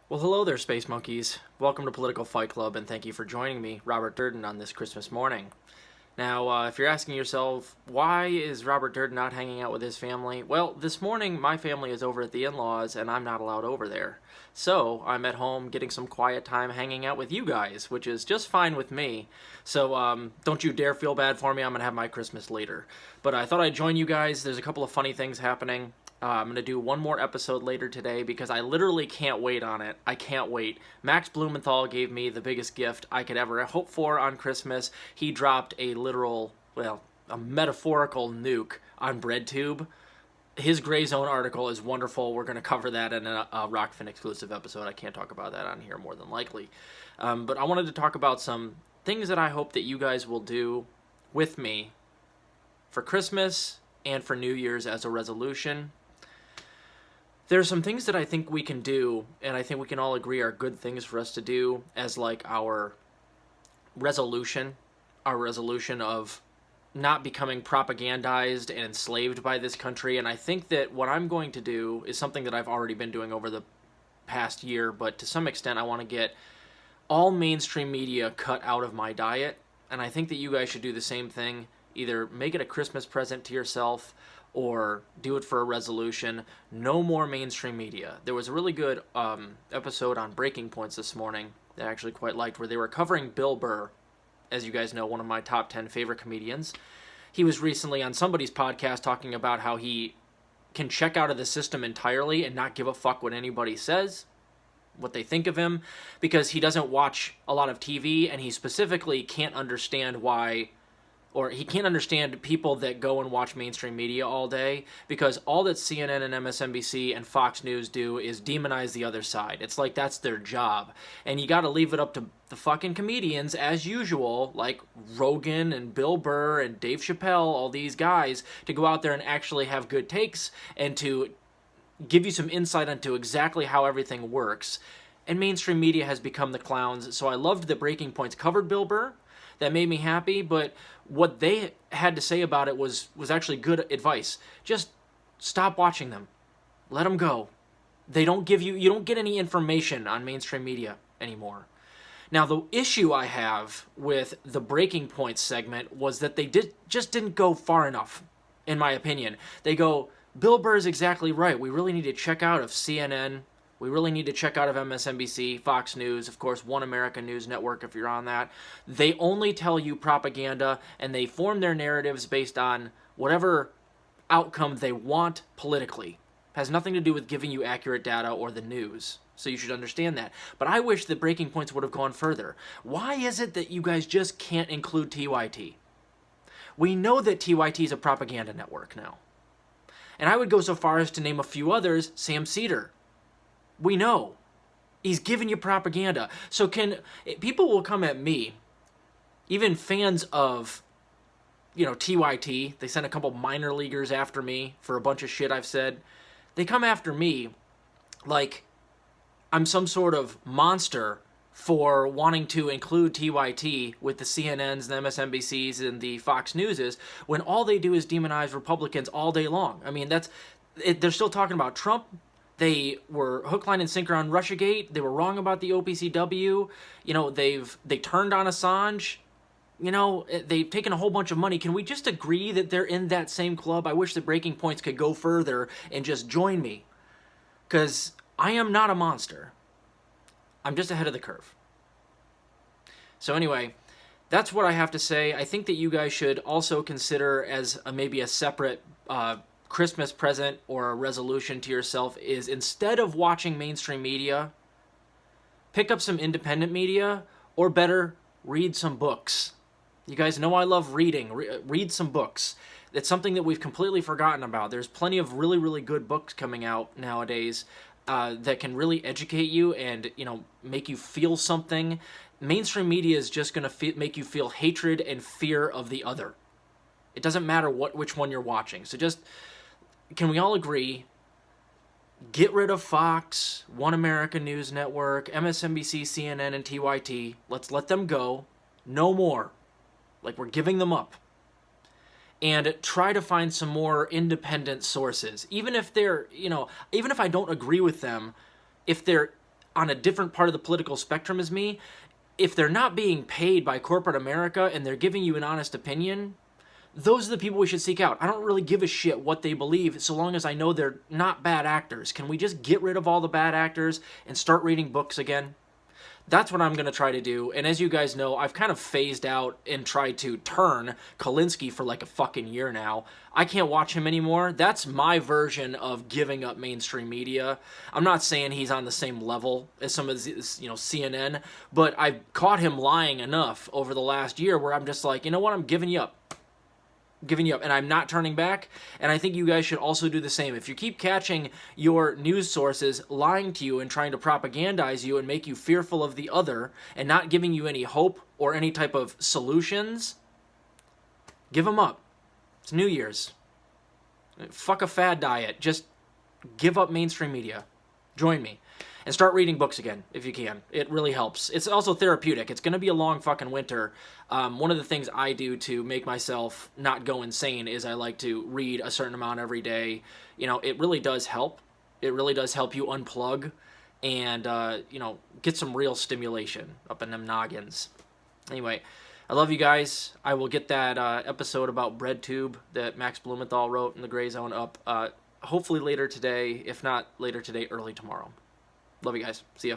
Well, hello there, Space Monkeys. Welcome to Political Fight Club, and thank you for joining me, Robert Durden, on this Christmas morning. Now, if you're asking yourself, why is Robert Durden not hanging out with his family? Well, this morning, my family is over at the in-laws, and I'm not allowed over there. So, I'm at home getting some quiet time hanging out with you guys, which is just fine with me. So, don't you dare feel bad for me. I'm going to have my Christmas later. But I thought I'd join you guys. There's a couple of funny things happening. I'm going to do one more episode later today because I literally can't wait on it. I can't wait. Max Blumenthal gave me the biggest gift I could ever hope for on Christmas. He dropped a literal, well, a metaphorical nuke on BreadTube. His Gray Zone article is wonderful. We're going to cover that in a Rockfin exclusive episode. I can't talk about that on here more than likely. But I wanted to talk about some things that I hope that you guys will do with me for Christmas and for New Year's as a resolution. There's some things that I think we can do, and I think we can all agree are good things for us to do as like our resolution of not becoming propagandized and enslaved by this country. And I think that what I'm going to do is something that I've already been doing over the past year, but to some extent I want to get all mainstream media cut out of my diet, and I think that you guys should do the same thing. Either make it a Christmas present to yourself or do it for a resolution. No more mainstream media. There was a really good episode on Breaking Points this morning that I actually quite liked, where they were covering Bill Burr, as you guys know, one of my top 10 favorite comedians. He was recently on somebody's podcast talking about how he can check out of the system entirely and not give a fuck what anybody says, what they think of him, because he doesn't watch a lot of TV, and he specifically can't understand why, or he can't understand people that go and watch mainstream media all day, because all that CNN and MSNBC and Fox News do is demonize the other side. It's like that's their job. And you gotta leave it up to the fucking comedians, as usual, like Rogan and Bill Burr and Dave Chappelle, all these guys, to go out there and actually have good takes and to give you some insight into exactly how everything works. And mainstream media has become the clowns. So I loved that Breaking Points covered Bill Burr. That made me happy, but what they had to say about it was actually good advice. Just stop watching them. Let them go. They don't give you don't get any information on mainstream media anymore. Now, the issue I have with the Breaking Points segment was that they just didn't go far enough, in my opinion. They go, Bill Burr is exactly right. We really need to check out of CNN. We really need to check out of MSNBC, Fox News, of course, One America News Network if you're on that. They only tell you propaganda, and they form their narratives based on whatever outcome they want politically. It has nothing to do with giving you accurate data or the news. So you should understand that. But I wish that Breaking Points would have gone further. Why is it that you guys just can't include TYT? We know that TYT is a propaganda network now. And I would go so far as to name a few others. Sam Cedar. We know. He's giving you propaganda. So people will come at me, even fans of, TYT. They sent a couple minor leaguers after me for a bunch of shit I've said. They come after me like I'm some sort of monster for wanting to include TYT with the CNNs, the MSNBCs, and the Fox Newses, when all they do is demonize Republicans all day long. I mean, they're still talking about Trump. They were hook, line, and sinker on Russiagate. They were wrong about the OPCW. They turned on Assange. They've taken a whole bunch of money. Can we just agree that they're in that same club? I wish the Breaking Points could go further and just join me. Because I am not a monster. I'm just ahead of the curve. So anyway, that's what I have to say. I think that you guys should also consider as maybe a separate Christmas present or a resolution to yourself is, instead of watching mainstream media, pick up some independent media, or better, read some books. You guys know I love reading. Read some books. It's something that we've completely forgotten about. There's plenty of really, really good books coming out nowadays that can really educate you and, make you feel something. Mainstream media is just going to make you feel hatred and fear of the other. It doesn't matter which one you're watching. So just, can we all agree, get rid of Fox, One America News Network, MSNBC, CNN, and TYT. Let's let them go. No more. Like, we're giving them up. And try to find some more independent sources. Even if they're, even if I don't agree with them, if they're on a different part of the political spectrum as me, if they're not being paid by corporate America and they're giving you an honest opinion, those are the people we should seek out. I don't really give a shit what they believe so long as I know they're not bad actors. Can we just get rid of all the bad actors and start reading books again? That's what I'm going to try to do. And as you guys know, I've kind of phased out and tried to turn Kalinsky for like a fucking year now. I can't watch him anymore. That's my version of giving up mainstream media. I'm not saying he's on the same level as some of this, CNN, but I've caught him lying enough over the last year where I'm just like, you know what, I'm giving you up. And I'm not turning back, and I think you guys should also do the same. If you keep catching your news sources lying to you and trying to propagandize you and make you fearful of the other and not giving you any hope or any type of solutions, give them up. It's New Year's. Fuck a fad diet. Just give up mainstream media. Join me. And start reading books again, if you can. It really helps. It's also therapeutic. It's going to be a long fucking winter. One of the things I do to make myself not go insane is I like to read a certain amount every day. It really does help. It really does help you unplug and, get some real stimulation up in them noggins. Anyway, I love you guys. I will get that episode about BreadTube that Max Blumenthal wrote in the Gray Zone up hopefully later today. If not later today, early tomorrow. Love you guys. See ya.